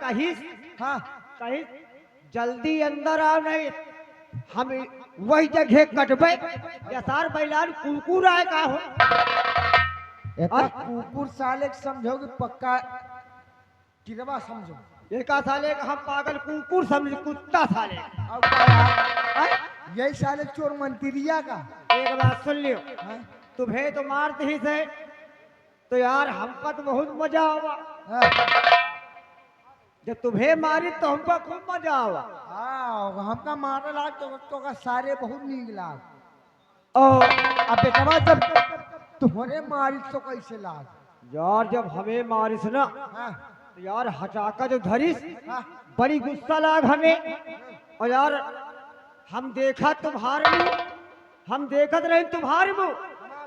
कहीं हाँ कहीं जल्दी अंदर आओ, नहीं हम वही जगह कटबे। यसार बैलान कुकुर आए का हो। एका कुकुर साले के समझोगे पक्का किरवा समझो। एक साले का हम पागल कुकुर समझ, कुत्ता साले। और क्या यार? यही साले चोर मंत्रिया का। एक बात सुन लियो, हाँ? तुम्हें तो मारते ही से, तो यार हमका तो बहुत मजा आवा। हाँ। जब तुम्हें मारी तो हमका खूब मजा आवा। हमका मारे लाग तो का सारे बहुत नीक लाग। और अब बेटवा जब तुम्हारे मारी तो कैसे लाग? यार जब हमें मारिस ना, हाँ? तो यार हटाका जो धरिस, हाँ? बड़ी गुस्सा लाग हमें। और यार हम देखा तुम्हारे मुंह, हम देखत रहे तुम्हारे मुंह,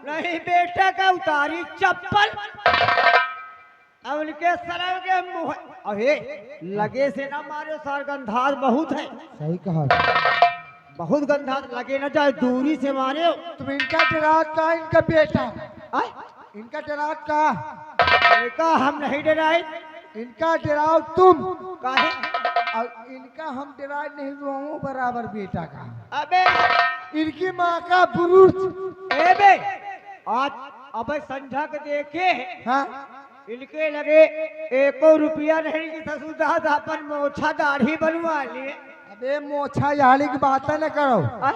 नहीं बेटा का उतारी चप्पल, अब उनके सरव के मुंह। अरे लगे से ना मारे सर, गंधार बहुत है। सही कहा। बहुत गंधार लगे ना, चाहे दूरी से मारे हो। तुम इनका डरात का इनका बेटा, आय? इनका डरात का, बेटा हम नहीं डराए। इनका डराओ तुम, काहे? और इनका हम डरा नहीं रोऊं बराबर बेटा का। अबे इनकी माँ का बुरुज। ए बे, आज अबे संझा के देखे, हाँ? इनके लगे एको रुपया नहीं कि ससुदा अपन मोछा दाढ़ी बनवा लिए। अबे मोछा याली की बात न करो। आय?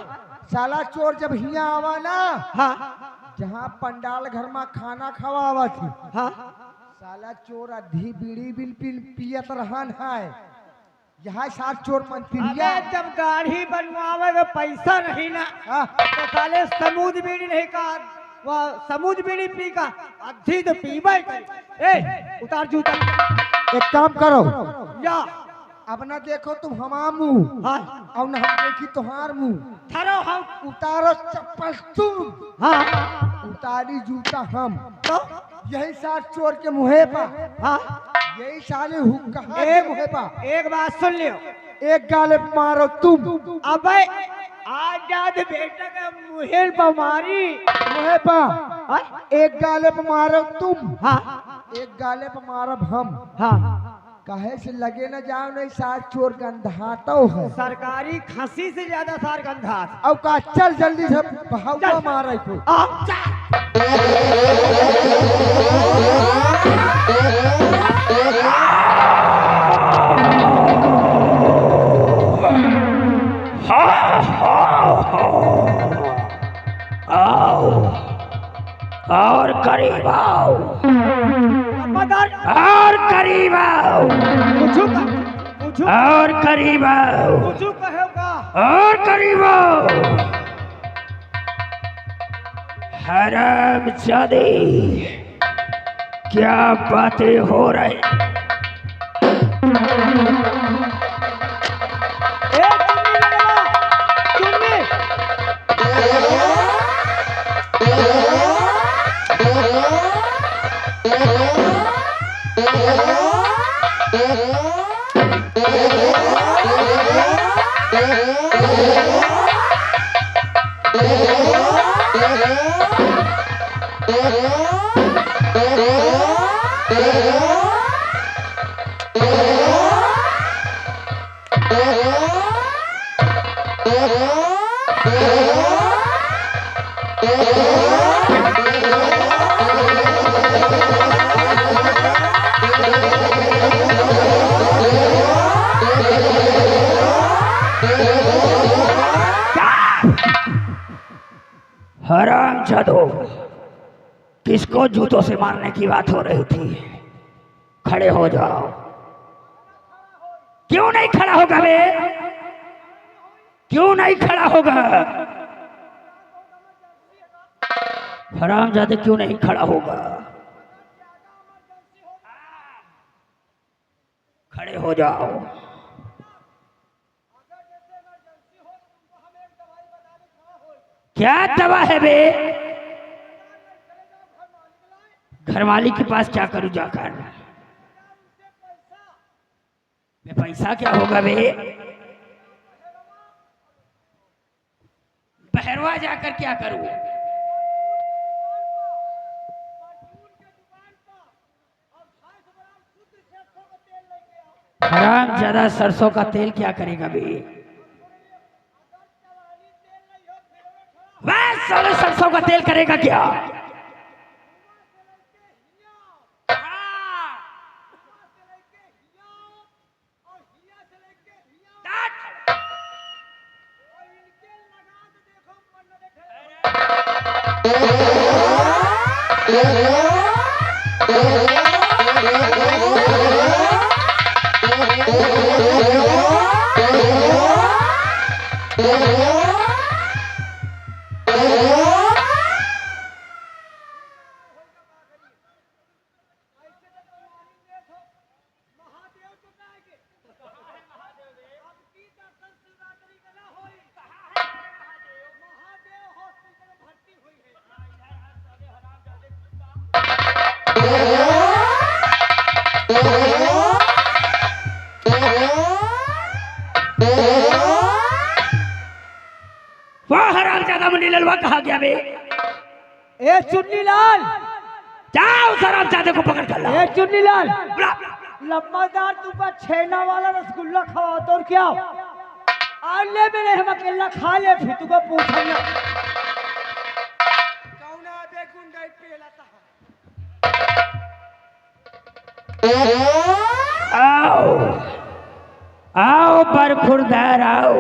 साला चोर जब हिया आवा ना, हाँ जहाँ पंडाल घर में खाना खवावा थी, हाँ। साला चोर अधी बीड़ी बिल पियत रहन है। यहाँ सात चोर मंत्रिया। अबे जब दाढ़ी बनवावे में पैसा नहीं ना, हाँ? तो साले समूद बीड़ी नहीं का, वह समूद बीड़ी पी का अधी तो पीबा ही करे। ए उतार जूता। एक काम करो, या अब ना देखो तुम हमार मुंह, हाँ और ना हम देखी तुम्हार मुंह। ठहरो हम। उतारो चप्पल तुम, हाँ उतारी जूता हम। तो यही सात चोर के मुहे पर, हाँ यही साले हुक्का के मुहे पर। एक बात सुन लियो, एक गाले पे मारो तुम, अबे आजाद बेटा का मुहेल बमारी। मुहे पर एक गाले पे मारो तुम, हाँ एक गाले पे मारो हम। हाँ। कहे से लगे न जाओ नहीं सात चोर गंधातो है। सरकारी खसी से ज्यादा सार गंधा। अब का चल जल्दी से भागो मारे को। आओ और करीब आओ, और करीब आओ, और करीब आओ, और करीब आओ। हरामजादे, क्या बातें हो रही? हरामजादो, किसको जूतों से मारने की बात हो रही थी? खड़े हो जाओ। क्यों नहीं खड़ा होगा बे? क्यों नहीं खड़ा होगा? हरामजादे क्यों नहीं खड़ा होगा? खड़े हो जाओ। क्या दवा है बे? घर मालिक के पास क्या करूं जाकर? बे पैसा क्या होगा बे? बहरवा जाकर क्या करूं? हराम ज्यादा सरसों का तेल क्या करेगा बे? वह साले सरसों का तेल करेगा क्या? वाह हराम ज्यादा मुंडी ललवा कहा गया बे? ए चुन्नी लाल, जाओ उस हराम ज्यादा को पकड़ कर लाओ। ए चुन्नी लाल, बुला। लम्बादार तू पर छेना वाला रसगुल्ला खाओ तो और क्या? आले मेरे हम अकेला खा ले फिर तुको पूछना। कौना बे गुंडा पेला था। आओ आओ बरखुरदार आओ,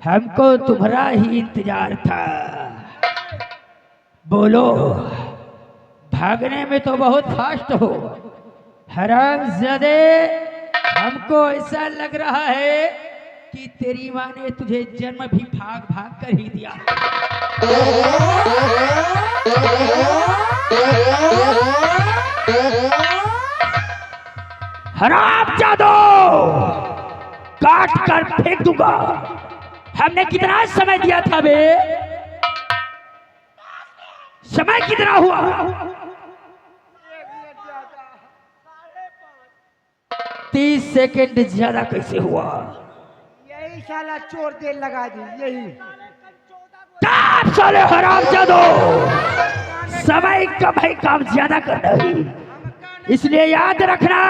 हमको तुम्हारा ही इंतजार था। बोलो, भागने में तो बहुत फास्ट हो हरामजादे। हमको ऐसा लग रहा है कि तेरी माँ ने तुझे जन्म भी भाग भाग कर ही दिया। हरामजादो, काट कर फेंक दूंगा। हमने कितना समय दिया था बे? समय कितना हुआ? 30 सेकंड ज्यादा कैसे हुआ? यही साला चोर देर लगा दी यही। आप साले हरामजादो, समय कम है, काम ज्यादा करना है, इसलिए याद रखना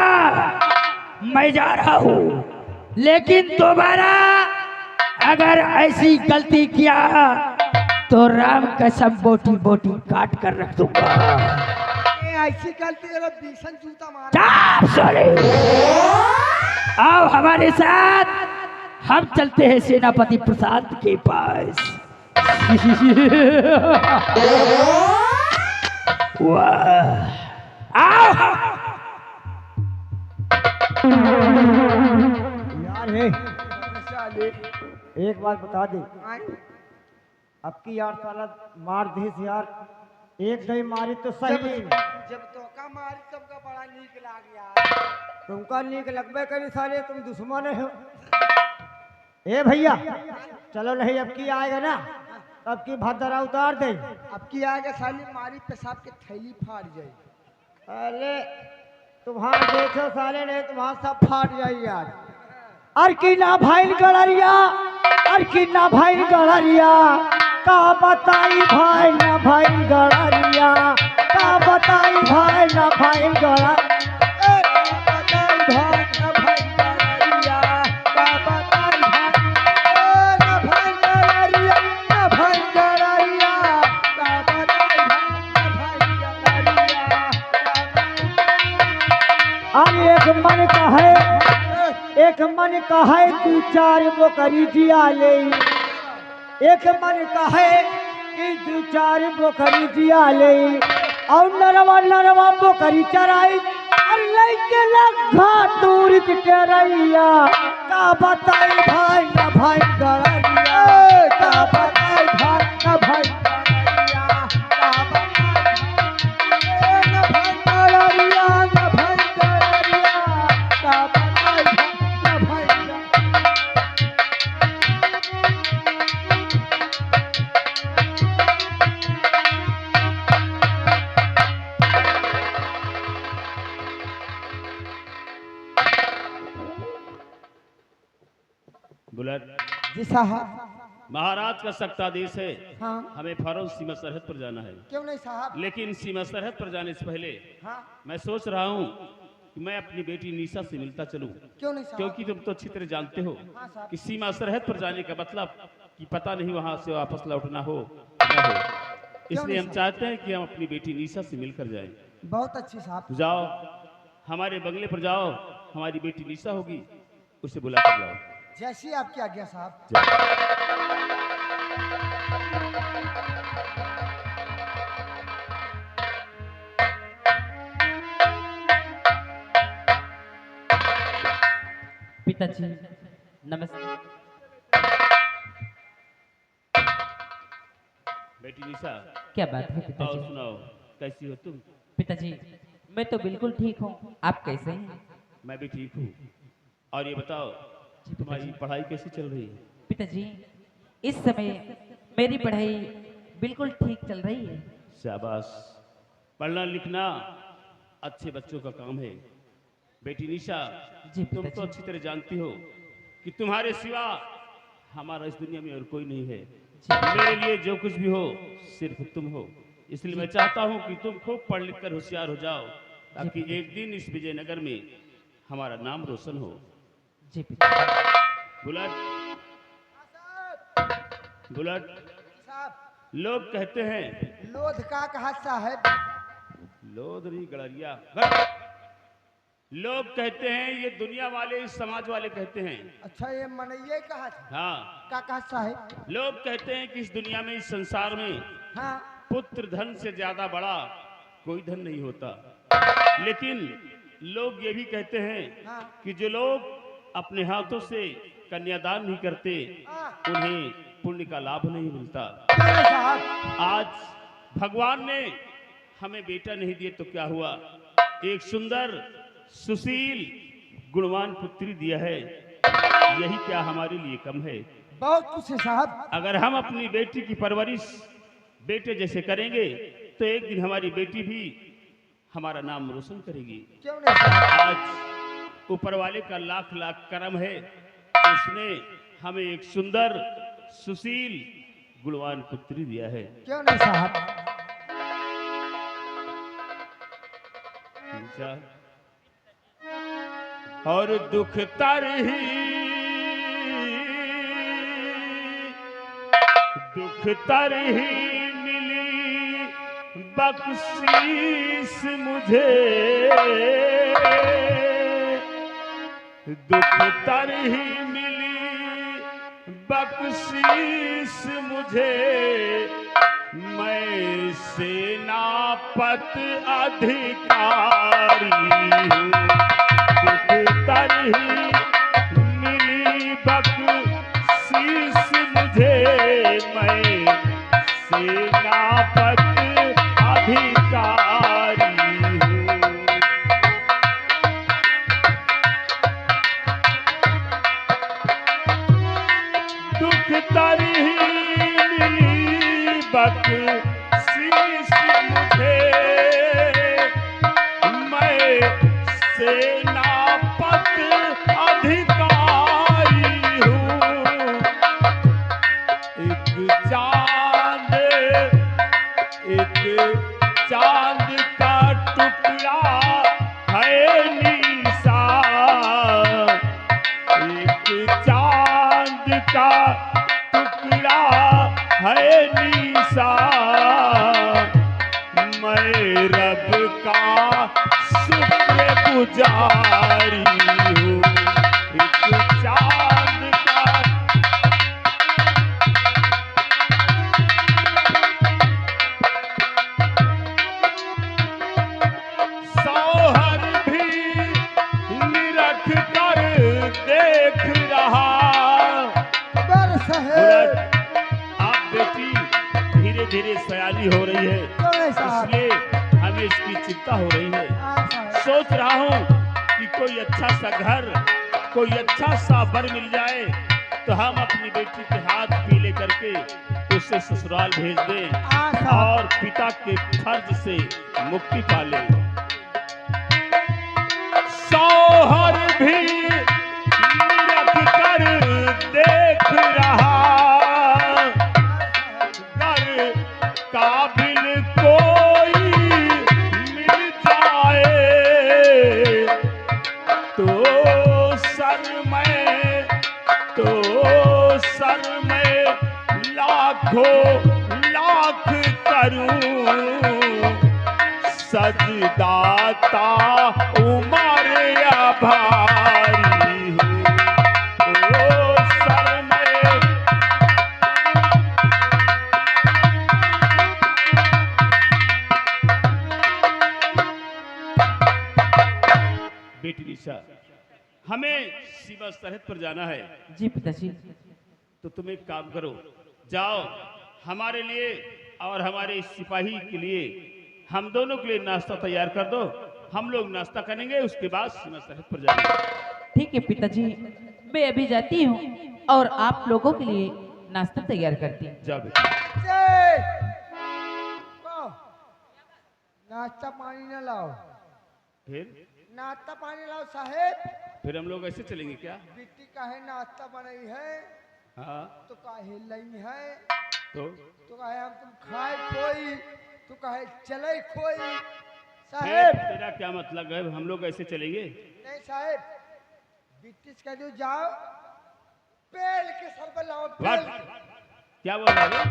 मैं जा रहा हूं, लेकिन दोबारा अगर ऐसी गलती किया तो राम कसम बोटी बोटी काट कर रख दूंगा। ऐसी गलती करो भीषण जूता मार। चाप साले, आओ हमारे साथ, हम चलते हैं सेनापति प्रसाद के पास। वाह, आओ। यार है, एक बात बता दे, अब की यार साला मार दे से यार, एक दही मारी तो सही नहीं। जब धोखा मारी सबका बड़ा नीक लाग यार। तुमका नीक लगबे करी साले, तुम दुश्मन हो। ए भैया चलो, नहीं अब की आएगा ना, अब की भद्रा उतार दे। अब की आगे साली मारी पेशाब के थैली फाड़ जाए। अरे तुम्हारा देखो साले, नहीं तुम्हारा सब फाट जाए यार। अर की ना भाई गड़रिया, अर की ना भाई गड़रिया, का बताई भाई ना भाई गड़रिया, का बताई भाई ना भाई गड़ा, एक मन का है, एक मन का है तू चार बोकरी जिया ले, एक मन का है कि तू चार बोकरी जिया ले, और नरवा नरवा बोकरी चराई, और लइके लगा दूर टेरैया, का बताई भाई ना भाई गड़रिया, का बताई भाई ना भाई गड़रिया, का बताई ना भाई गड़रिया, ना भाई गड़रिया, का बताई ना भाई गड़रिया। बुलेट, जी साहब। महाराज का सख्त आदेश है, हाँ। हमें फौरन सीमा सरहद पर जाना है। क्यों नहीं साहब? लेकिन सीमा सरहद पर जाने से पहले हाँ। मैं सोच रहा हूँ कि मैं अपनी बेटी निशा से मिलता चलूं, क्यों नहीं साहब? क्योंकि तुम तो अच्छी तरह जानते हो हाँ साहब। कि सीमा सरहद पर जाने का मतलब कि पता नहीं वहां से वापस लौटना हो न हो। इसलिए हम साहब? चाहते हैं कि हम अपनी बेटी निशा से मिलकर जाएं। बहुत अच्छी साहब। तो जाओ, हमारे बंगले पर जाओ, हमारी बेटी निशा होगी, उसे बुला कर लाओ। जैसी आपकी आज्ञा साहब। जाओ। पिताजी नमस्ते। बेटी निशा, क्या बात है और पिताजी? सुनाओ, कैसी हो तुम? पिताजी मैं तो बिल्कुल ठीक हूँ, आप कैसे हैं? मैं भी ठीक हूँ। और ये बताओ, तुम्हारी पढ़ाई कैसी चल रही है? पिताजी इस समय मेरी पढ़ाई बिल्कुल ठीक चल रही है। शाबाश, पढ़ना लिखना अच्छे बच्चों का काम है। बेटी निशा, जी तुम तो पिताजी। अच्छी तरह जानती हो कि तुम्हारे सिवा हमारा इस दुनिया में और कोई नहीं है। मेरे लिए जो कुछ भी हो सिर्फ तुम हो। इसलिए मैं चाहता हूँ कि तुम खूब पढ़ लिख कर होशियार हो जाओ, ताकि एक दिन इस विजयनगर में हमारा नाम रोशन हो। जी पिताजी। बुलेट, बुलेट, साहब लोग कहते हैं लोध का कहा साहब? लोधरी गड़रिया, लोग कहते हैं, ये दुनिया वाले इस समाज वाले कहते हैं। अच्छा ये मनइये कहा था? हाँ, का कहा साहब? लोग कहते हैं कि इस दुनिया में, इस संसार में हाँ पुत्र धन से ज्यादा बड़ा कोई धन नहीं होता। लेकिन लोग ये भी कहते हैं हाँ। कि जो लोग अपने हाथों से कन्यादान नहीं करते, हाँ। उन्हें पुण्य का लाभ नहीं मिलता। क्यों नहीं साहब? आज भगवान ने हमें बेटा नहीं दिए तो क्या हुआ, एक सुंदर सुशील गुणवान पुत्री दिया है। यही क्या हमारे लिए कम है? बहुत कुछ है साहब। अगर हम अपनी बेटी की परवरिश बेटे जैसे करेंगे तो एक दिन हमारी बेटी भी हमारा नाम रोशन करेगी। क्यों नहीं साहब? आज ऊपर वाले का लाख लाख करम है, उसने हमें एक सुंदर सुशील गुणवान पुत्री दिया है। क्यों नहीं साहब? अच्छा। और दुख तरही, दुख तरही मिली बख्शीश मुझे, दुख तरही मिली बख्शीश मुझे, मैं सेनापत अधिकारी हूँ। दुख तरही मिली बख्शीश मुझे, मैं सेनापत अधिकारी हूँ। दुख तरही मिली बख्शीश मुझे, मैं सेनापत अधिकारी हूँ। एक चांद, एक चांद का टुकड़ा है निशा, एक चांद का टुकड़ा है निशा, मैं रब का शुक्रगुजारी हूँ। एक चांद का सौहर भी निरख कर देख रहा। बरस है। आप बेटी धीरे धीरे सयानी हो रही है, क्यों नहीं साहब? इसलिए हमें इसकी चिंता हो रही है। हाँ साहब। सोच रहा हूँ कि कोई अच्छा सा घर, कोई अच्छा सा वर मिल जाए तो हम अपनी बेटी के हाथ पीले करके उसे ससुराल भेज दें हाँ साहब। और पिता के फर्ज से मुक्ति पा लें। सौहर भी निरख कर देख रहा, घर काबिल कोई मिल जाए लाखों लाख करूं सजदाता उमर आभारी हूँ ओ सर में बेटी निशा हमें सीमा सरहद पर जाना है जी पिताजी। तो तुम एक काम करो जाओ हमारे लिए और हमारे सिपाही के लिए हम दोनों के लिए नाश्ता तैयार कर दो हम लोग नाश्ता करेंगे उसके बाद सीमा सरहद पर जाएंगे ठीक है पिताजी, मैं अभी जाती हूँ और आप लोगों के लिए नाश्ता तैयार करती हूँ। जाओ बेटा से नाश्ता पानी ना लाओ, फिर नाश्ता पानी लाओ साहेब। फिर हम लोग ऐसे चलेंगे क्या बिट्टी काहे नाश्ता बनाई है हाँ तो काहे लई है तो काहे हम तुम खाए खोई तो काहे चले खोई फिर साहेब। तेरा क्या मतलब है हम लोग ऐसे चलेंगे नहीं साहेब, बिट्टी से कह दो जाओ पेल के सर पर लाओ व्हाट पेल। क्या बोल रहा है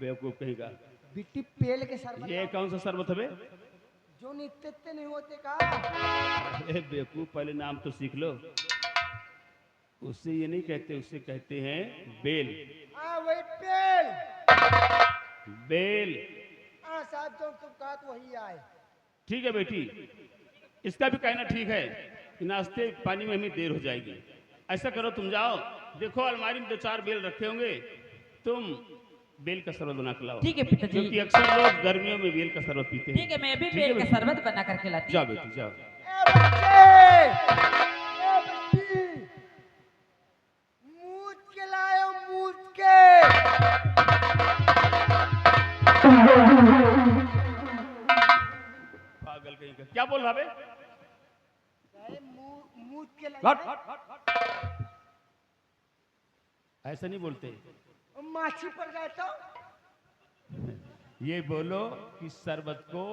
बेवकूफ कहेगा बिट्टी पेल के सर पर ये कौन सा शरबत है जो नित्य नहीं होते का। अरे बेवकूफ पहले नाम तो सीख लो उससे ये नहीं कहते उससे कहते हैं बेल हाँ वही पेल। बेल हाँ साहब जो तुम कहा तो वही आए। ठीक है बेटी इसका भी कहना ठीक है कि नाश्ते पानी में हमें देर हो जाएगी ऐसा करो तुम जाओ देखो अलमारी में 2-4 बेल रखे होंगे तुम बेल का शरबत बना के लाओ ठीक है पिताजी। क्योंकि अक्सर लोग गर्मियों में बेल का शरबत पीते हैं ठीक है, मैं भी ठीक बेल है का बेटी? शरबत बना करके लाती जाओ हूँ। बेटी जाओ ए बच्ची मूत के लायो मूत के। पागल कहीं का क्या बोल रहा बे मूत के हट, लायो ऐसा नहीं बोलते माछी पड़ गए तो ये बोलो कि शरबत को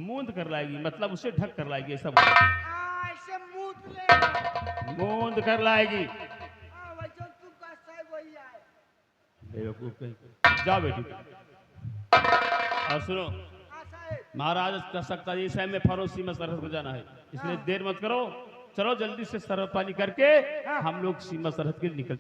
मूंद कर लाएगी मतलब उसे ढक कर लाएगी ऐसा बोलो ऐसे मूत ले मूंद कर लाएगी वैसे तुम का साहब वही आए। बेवकूफ कहीं जाओ बेटी और सुनो हाँ साहब। महाराज का सकता ये समय में फरोसी में सरहद को जाना है इसलिए देर मत करो चलो जल्दी से सरहद पानी करके हम लोग सीमा सरहद के लिए निकल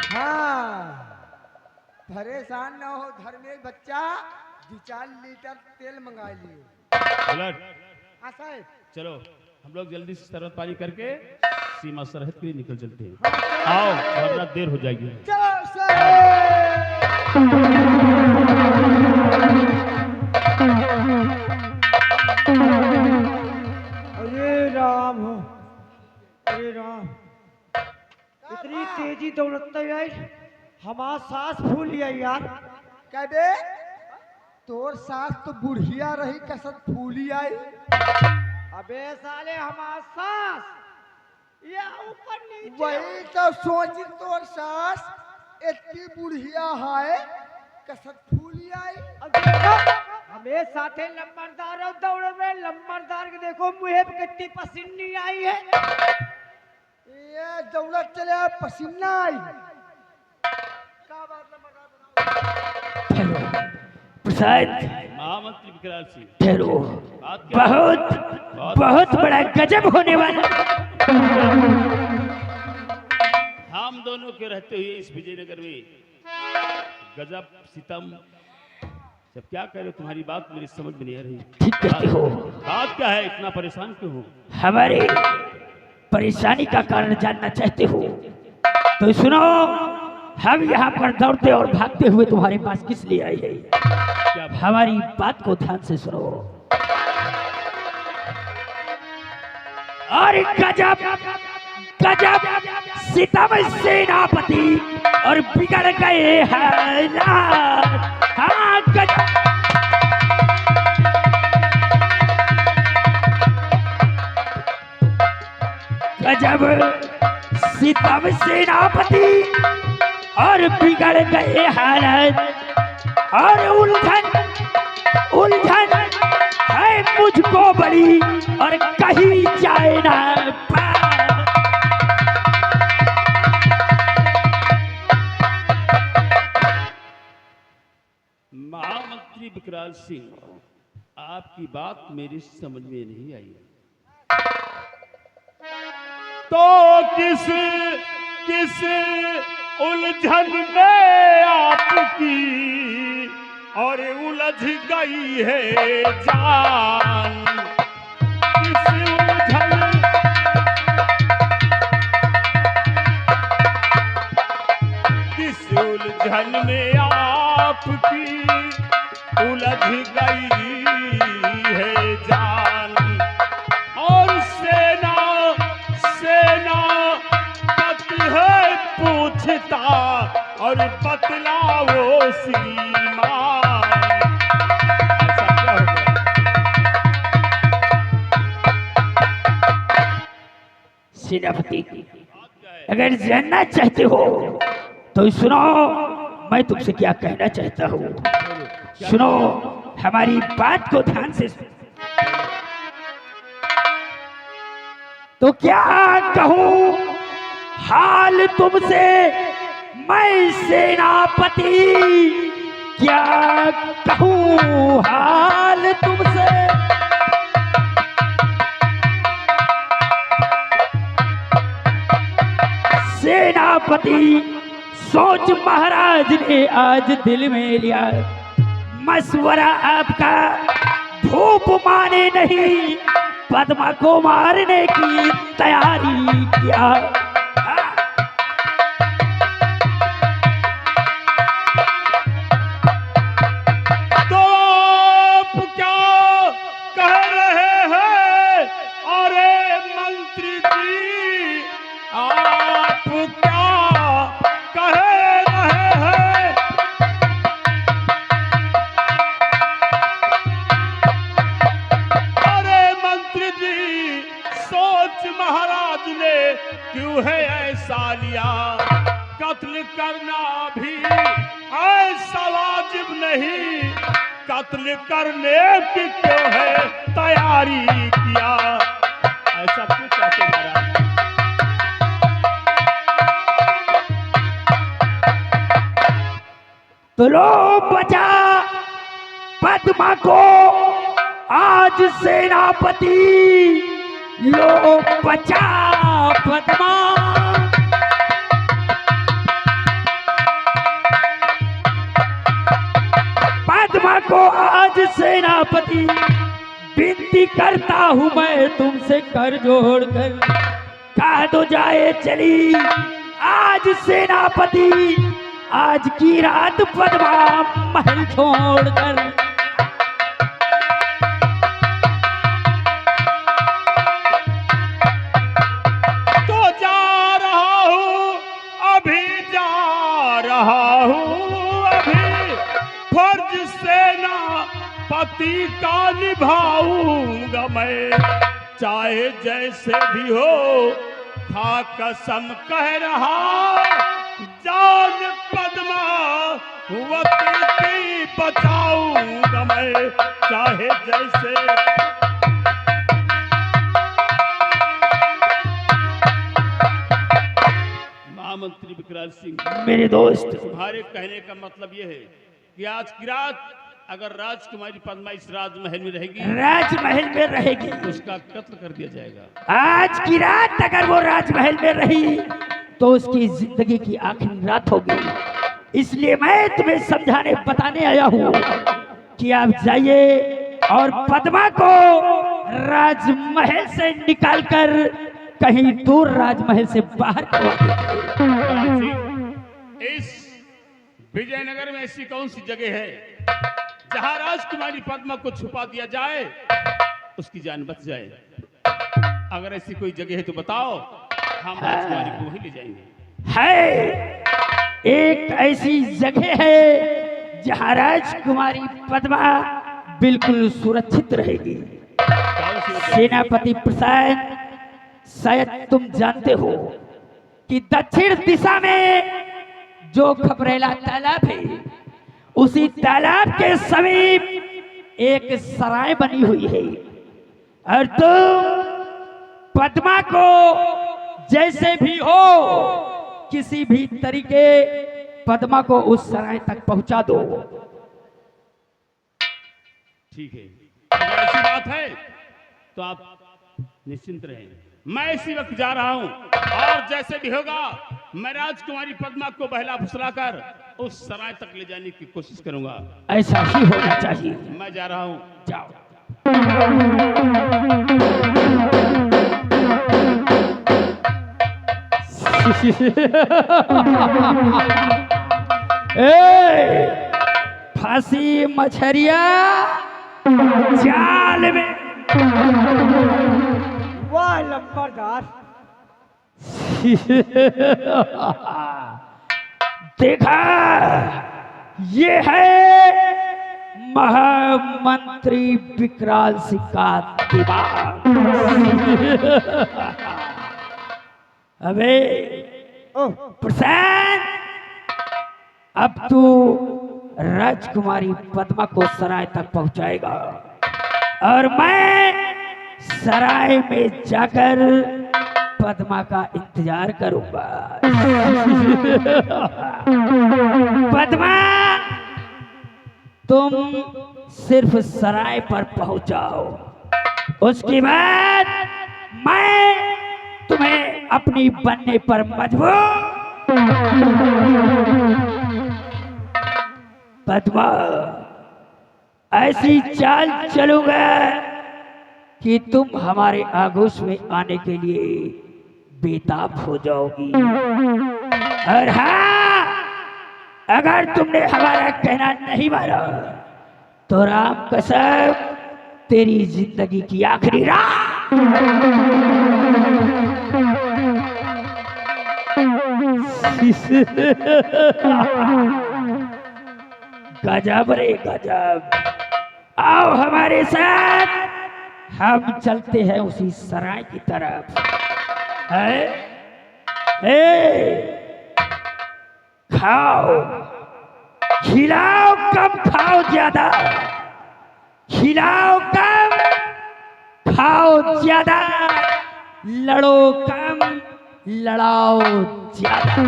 हाँ परेशान न हो, धर्मेश बच्चा 2-4 लीटर तेल मंगा लियो। उलट हाँ साहब। चलो हम लोग जल्दी से शरबत पानी करके सीमा सरहद के लिए निकल चलते हैं। आओ वरना देर हो जाएगी। चलो साहब। अरे राम हो, अरे राम, इतनी तेजी दौड़ते है, हमारा सांस फूल लिया यार। कह बे तोर सास तो बुढ़िया रही कसत फूली आई। अबे साले हमारा सांस ये ऊपर नीचे। वही तो सोची तोर सास इतनी बुढ़िया है कसत फूली आई। अब देखो हमें साथे लंबरदार और दौड़ में लंबरदार के देखो मुँह पे कितनी पसीनी आई है। ये दौलत चले पसीना आई। क्या बात ठहरो प्रसाद, महामंत्री विकराल सिंह, ठहरो। बात क्या है? बहुत बहुत बड़ा गजब होने वाला। हम दोनों के रहते हुए इस विजयनगर में गजब सितम सब क्या कह रहे हो? तुम्हारी बात मेरी समझ में नहीं आ रही। ठीक कहते हो। बात क्या है? इतना परेशान क्यों हो? हमारे परेशानी का कारण जानना चाहते हो तो सुनो। हम यहाँ पर दौड़ते और भागते हुए तुम्हारे पास किस लिए आए हैं? क्या बात? हमारी बात को ध्यान से सुनो। और गजब गजब सितम सेनापति और बिगड़ गए हालात। हाँ गजब गजब सितम सेनापति और बिगड़ गए हालत और उलझन उलझन है मुझको बड़ी और कहीं जाए ना पार। महामंत्री विकराल सिंह, आपकी बात मेरी समझ में नहीं आई। तो किस किस उलझन में आपकी और उलझ गई है जान। किस उलझन किस उलझन में आपकी उलझ गई है जान। और सेना सेना पति है पूछता और बतलाओ श्रीमान। ऐसा क्या हो गया? सेनापति, अगर जानना चाहते हो तो सुनो, मैं तुमसे क्या कहना चाहता हूँ। सुनो, हमारी बात को ध्यान से सुनो। तो क्या कहूँ हाल तुमसे मैं सेनापति, क्या कहूँ हाल तुमसे। सेनापति सोच महाराज ने आज दिल में लिया, मशवरा आपका धूप माने नहीं पद्मा को मारने की तैयारी किया। तो आप क्या कह रहे हैं? अरे मंत्री जी, आप क्या कह रहे हैं? अरे मंत्री जी, सोच महाराज ने क्यों है ऐसा लिया? कत्ल करना भी ऐसा वाजिब नहीं, कत्ल करने की क्यों है तैयारी किया? ऐसा क्यों कहते महाराज? तो लो बचा पद्मा को आज सेनापति, लो बचा पद्मा। को आज सेनापति विनती करता हूँ मैं तुमसे कर जोड़ कर, कह दो जाए चली आज सेनापति, आज की रात पद्मा महल छोड़कर। तो जा रहा हूँ, अभी जा रहा हूँ, अभी फर्ज सेनापति का निभाऊंगा मैं, चाहे जैसे भी हो खा कसम कह रहा, जान पद्मावती की बचाऊंगा मैं, चाहे जैसे। महामंत्री विकराल सिंह, मेरे दोस्त, तुम्हारे कहने का मतलब यह है कि आज की रात अगर राजकुमारी पद्मा इस राजमहल में रहेगी, राजमहल में रहेगी, तो उसका कत्ल कर दिया जाएगा। आज की रात अगर वो राजमहल में रही तो उसकी जिंदगी की आखिरी रात होगी। इसलिए मैं तुम्हें समझाने बताने आया हूँ कि आप जाइए और पद्मा को राजमहल से निकालकर कहीं दूर राजमहल से बाहर करवा दीजिए। इस विजयनगर में ऐसी कौन सी जगह है जहां राजकुमारी पद्मा को छुपा दिया जाए, उसकी जान बच जाए? अगर ऐसी कोई जगह है तो बताओ, हम राजकुमारी को वहीं ले जाएंगे। है एक ऐसी जगह है जहां राजकुमारी पद्मा बिल्कुल सुरक्षित रहेगी। कौन सी जगह? सेनापति प्रसाद, शायद तुम जानते हो कि दक्षिण दिशा में जो खपरेला तालाब है, उसी तालाब के समीप एक सराय बनी हुई है, और तुम पद्मा को जैसे भी हो किसी भी तरीके पद्मा को उस सराय तक पहुंचा दो। ठीक है, अगर ऐसी बात है तो आप निश्चिंत रहें, मैं इसी वक्त जा रहा हूं, और जैसे भी होगा मैं राजकुमारी पद्मा को बहला फुसलाकर उस सराय तक ले जाने की कोशिश करूंगा। ऐसा ही होना चाहिए। मैं जा रहा हूं, जाओ। ए, फांसी मछरिया जाल में। वाह लंबरदार, देखा, ये है महामंत्री विकराल सिंह का दिमाग। अबे ओह प्रसन्न, अब तू राजकुमारी पद्मा को सराय तक पहुंचाएगा और मैं सराय में जाकर पद्मा का इंतजार करूंगा। पद्मा, तुम सिर्फ सराय पर पहुंचाओ, उसके बाद मैं तुम्हें अपनी बनने पर मजबूर। पद्मा, ऐसी चाल चलूंगा कि तुम हमारे आगोश में आने के लिए बेताब हो जाओगी। और हाँ, अगर तुमने हमारा कहना नहीं माना तो राम कसम, तेरी जिंदगी की आखिरी रात। गजब रे गजब। आओ हमारे साथ, हम चलते हैं उसी सराय की तरफ। है? खाओ, खिलाओ कम, खाओ ज्यादा, खिलाओ कम, खाओ ज्यादा, लड़ो कम, लड़ाओ ज्यादा।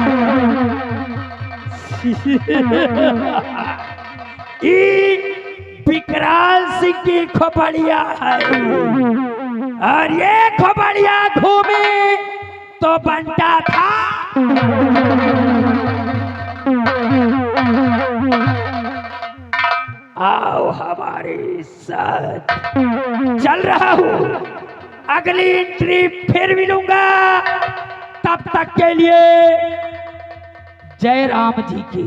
विकराल सिंह की खोपड़िया है, और ये खोपड़िया घूमी तो बंटा था। आओ साथ चल रहा हूँ। अगली एंट्री फिर मिलूंगा, तब तक के लिए जय राम जी की।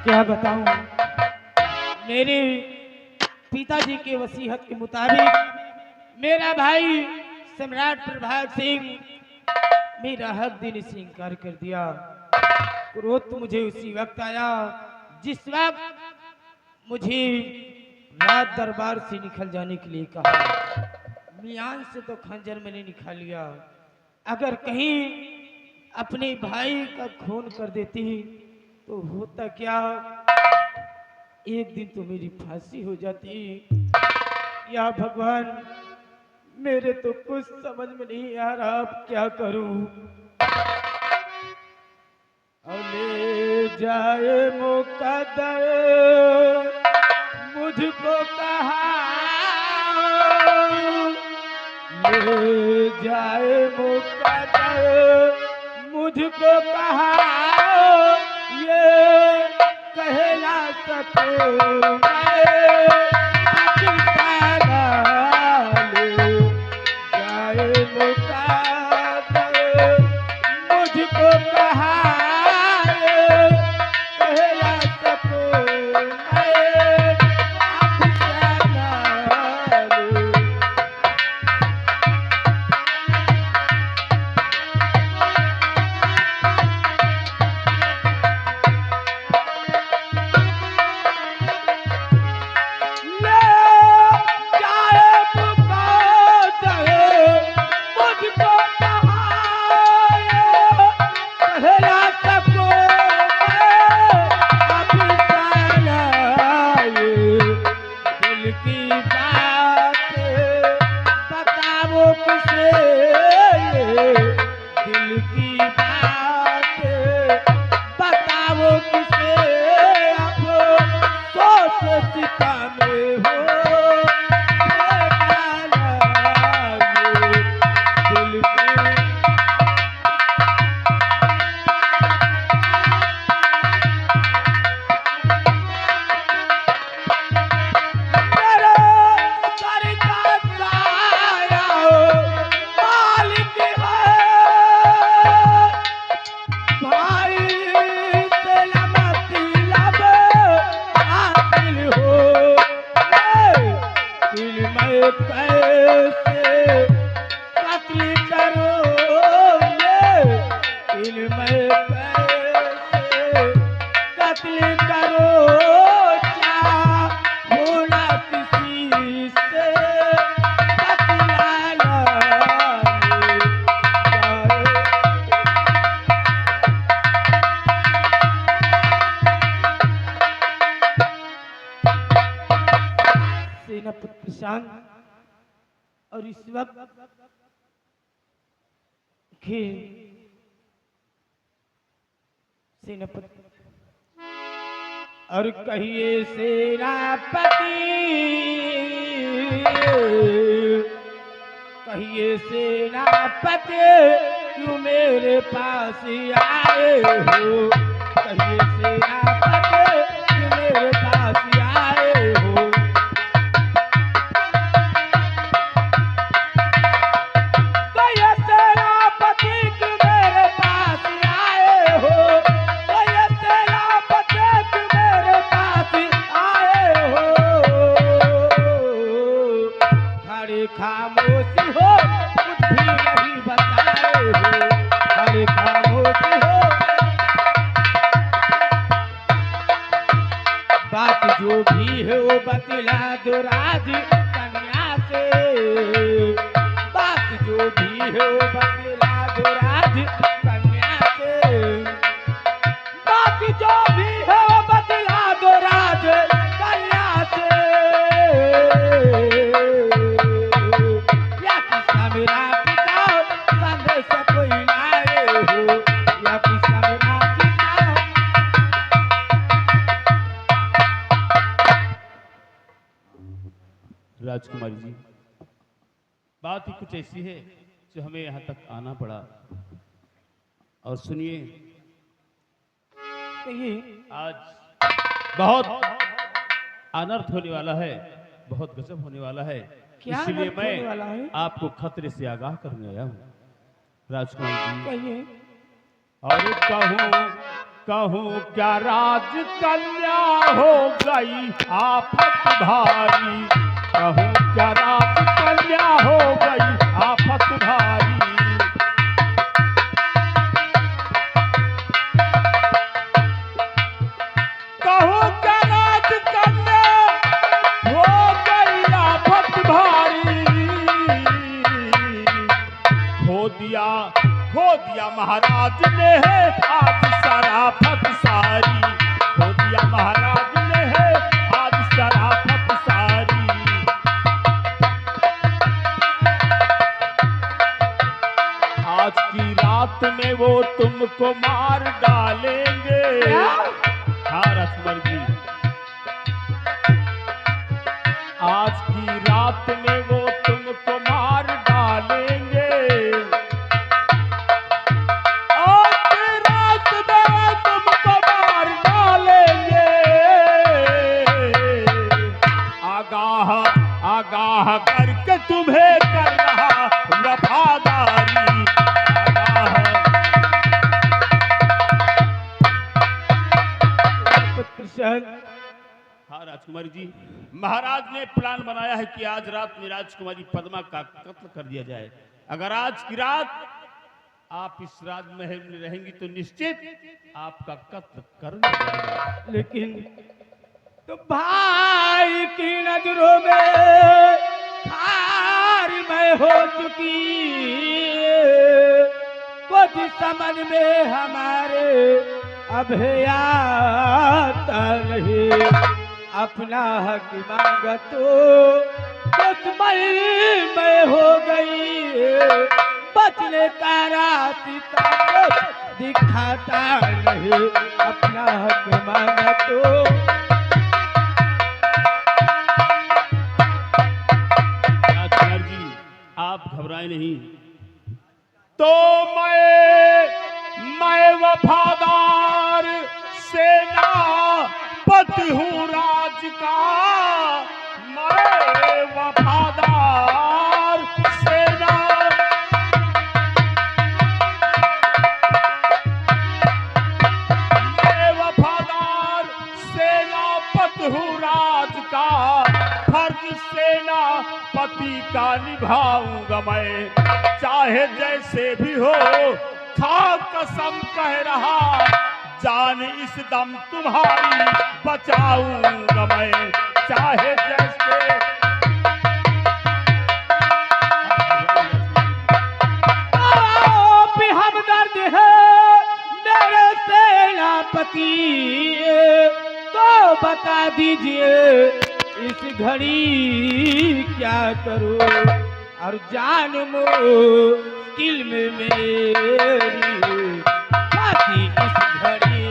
क्या बताऊं, मेरे पिताजी के वसीयत के मुताबिक मेरा भाई सम्राट प्रभात सिंह मेरा हक देने से इनकार कर दिया। क्रोध तो मुझे उसी वक्त आया जिस वक्त मुझे रात दरबार से निकल जाने के लिए कहा। मियान से तो खंजर मैंने निकाल लिया, अगर कहीं अपने भाई का खून कर देती तो होता क्या, एक दिन तो मेरी फांसी हो जाती। या भगवान, मेरे तो कुछ समझ में नहीं आ रहा, अब क्या करूं। ले जाए मुकद्दर मुझको कहा, ले जाए मुकद्दर मुझको कहा, ये कहला सकूं जाए मुकद्दर मुझको कहा, कहला सकूं प्रशांत। और इस वक्त के सेनापति और कहिए सेनापति, कहिए सेनापति क्यों मेरे पास आए हो, कहिए सेनापति क्यों मेरे पास आए हो। खामोशी हो, कुछ भी नहीं बताए हो, अरे खामोशी हो। बात जो भी है वो बतला दो राज कन्या से, बात जो भी है वो बतला दो राज कन्या से, बात जो भी है वो बतला दो राज कन्या से। मेरा पिता संदेश कोई लाए हो, या पिता मेरा पिता। राजकुमारी जी, बात ही कुछ ऐसी है जो हमें यहाँ तक आना पड़ा। और सुनिए, कहिए। आज बहुत अनर्थ होने वाला है, बहुत गजब होने वाला है। क्या इसलिए अनर्थ होने वाला है? मैं आपको खतरे से आगाह करने आया हूँ राजकुमार जी। कहिए। और कहूँ क्या राज कन्या हो गई आफत भारी, कहूँ क्या राज कन्या हो गई आफत भारी। कहूँ क्या राज कन्या हो गई आफत भारी। खो दिया महाराज ने है आज शराफत सारी, खो दिया महाराज ने है आज शराफत सारी। आज की रात में वो तुमको मार डालेंगे। हाँ राजकुमार जी, आज की रात में वो तुमको मार डालेंगे। आगाह करके तुम्हें कर रहा वफादारी, हाँ राजकुमारी जी, महाराज ने प्लान बनाया है कि आज रात में राजकुमारी पद्मा का कत्ल कर दिया जाए। अगर आज की रात आप इस राजमहल में रहेंगी तो निश्चित आपका कत्ल कर दिया जाएगा। लेकिन तो भाई की नजरों में खार मैं हो चुकी, कुछ समझ में हमारे अभी आता नहीं। अपना हक मांगा तो दुश्मन मैं हो गई, बचने का रास्ता कुछ दिखाता नहीं। अपना हक मांगा तो आप घबराए नहीं। तो मैं वफादार सेनापति हूँ राज का, मैं वफादार सेनापति हूँ राज का, फर्ज सेनापति का निभाऊंगा मैं, चाहे जैसे भी हो। था कसम कह रहा जान इस दम तुम्हारी बचाऊंगा मैं, चाहे जैसे। आप हमदर्द है मेरे सेनापति, तो बता दीजिए इस घड़ी क्या करूं, और जान मुश्किल में मेरी साथी इस घड़ी।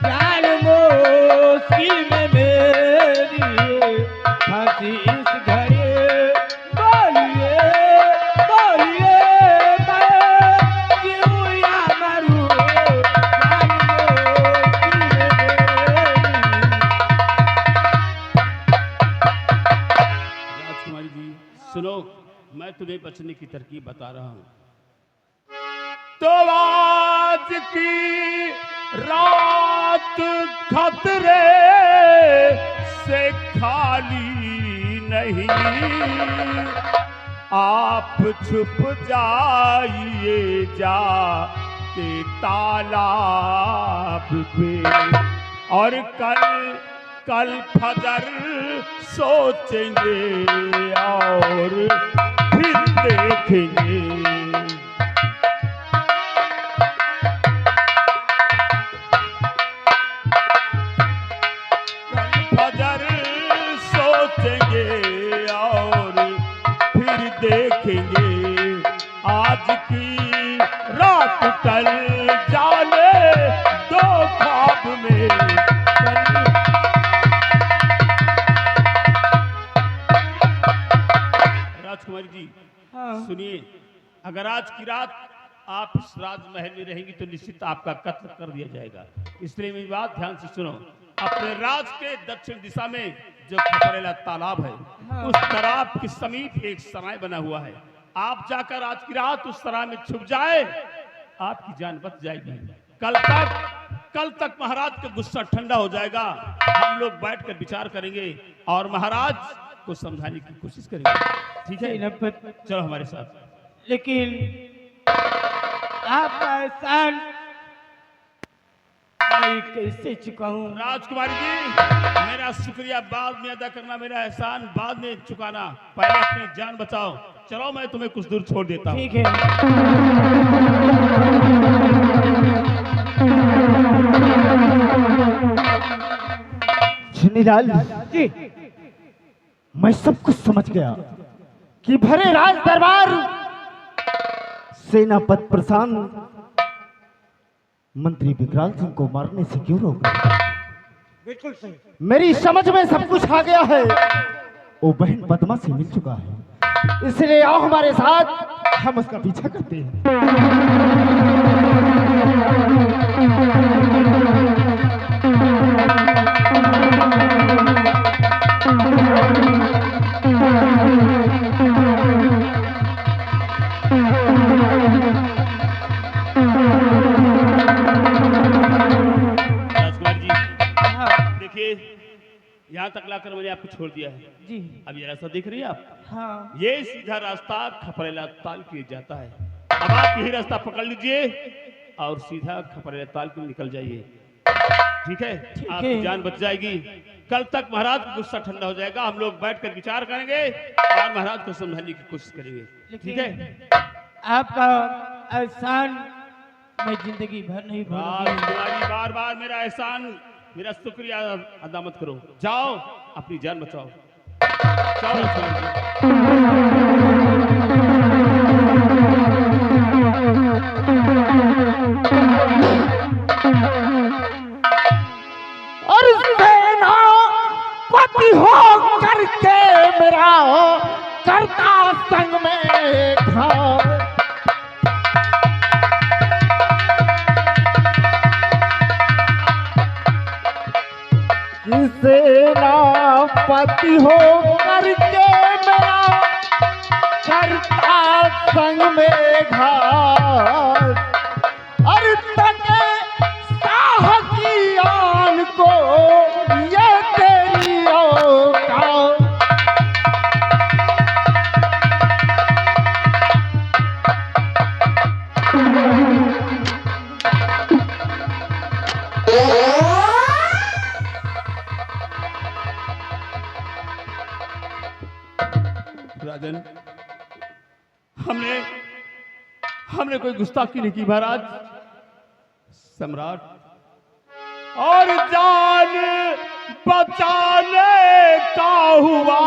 जान मुश्किल में मेरी फांसी इस घड़ी। बोलिए बोलिए मैं जीऊं या मरूं, जान मुश्किल में मेरी। राजकुमारी जी सुनो, मैं तुम्हें बचने की तरकीब बता रहा हूं। तो आज की रात खतरे से खाली नहीं, आप छुप जाइए जाके तालाब पे, और कल फजर सोचेंगे और फिर देखेंगे। फजर सोचेंगे और फिर देखेंगे। आज की रात टल जाने दो ख्वाब में अगर आज की रात आप इस राजमहल में रहेंगी तो निश्चित आपका कत्ल कर दिया जाएगा। इसलिए मेरी बात ध्यान से सुनो। अपने राज के दक्षिण दिशा में जो खपरेला तालाब है, उस तालाब के समीप एक सराय बना हुआ है। आप जाकर आज की रात उस सराय में छुप जाए, आपकी जान बच जाएगी। कल तक महाराज का गुस्सा ठंडा हो जाएगा। हम लोग बैठकर विचार करेंगे और महाराज को समझाने की कोशिश करेंगे। ठीक है, सेनापति, चलो हमारे साथ। लेकिन आपका एहसान मैं कैसे चुकाऊं? राजकुमारी जी, मेरा शुक्रिया बाद में अदा करना, मेरा एहसान बाद में चुकाना। पहले अपनी जान बचाओ। चलो मैं तुम्हें कुछ दूर छोड़ देता हूँ। ठीक है। झुनीलाल जी, मैं सब कुछ समझ गया कि भरे राज दरबार सेनापति प्रशांत मंत्री विकराल सिंह को मारने से क्यों रोक रहे? बिल्कुल सही। मेरी समझ में सब कुछ आ गया है। वो बहन पद्मा से मिल चुका है, इसलिए आओ हमारे साथ, हम उसका पीछा करते हैं। राजकुमार जी, हाँ देखिए यहाँ तक लाकर मैंने आपको छोड़ दिया है। जी, अब ये रास्ता देख रही है आप, हाँ ये सीधा रास्ता खपरेला ताल की जाता है। अब आप यही रास्ता पकड़ लीजिए और सीधा खपरेला ताल की निकल जाइए। ठीक है, आपकी जान बच जाएगी। कल तक महाराज का गुस्सा ठंडा हो जाएगा। हम लोग बैठकर विचार करेंगे और महाराज को समझाने की कोशिश करेंगे। ठीक है, आपका एहसान मैं जिंदगी भर नहीं भूलूंगी। राजकुमारी, बार बार मेरा एहसान, मेरा शुक्रिया अदा मत करो। जाओ, अपनी जान बचाओ। जाओ राजकुमारी जी। और सेना पति हो करके मेरा करता संग में था। सेनापति हो करके मेरा करता संग में घात, अरे तके साह की आन को ये तेरी औकात। राजन, हमने कोई गुस्ताखी नहीं की महाराज। सम्राट और जान बचाने का हुआ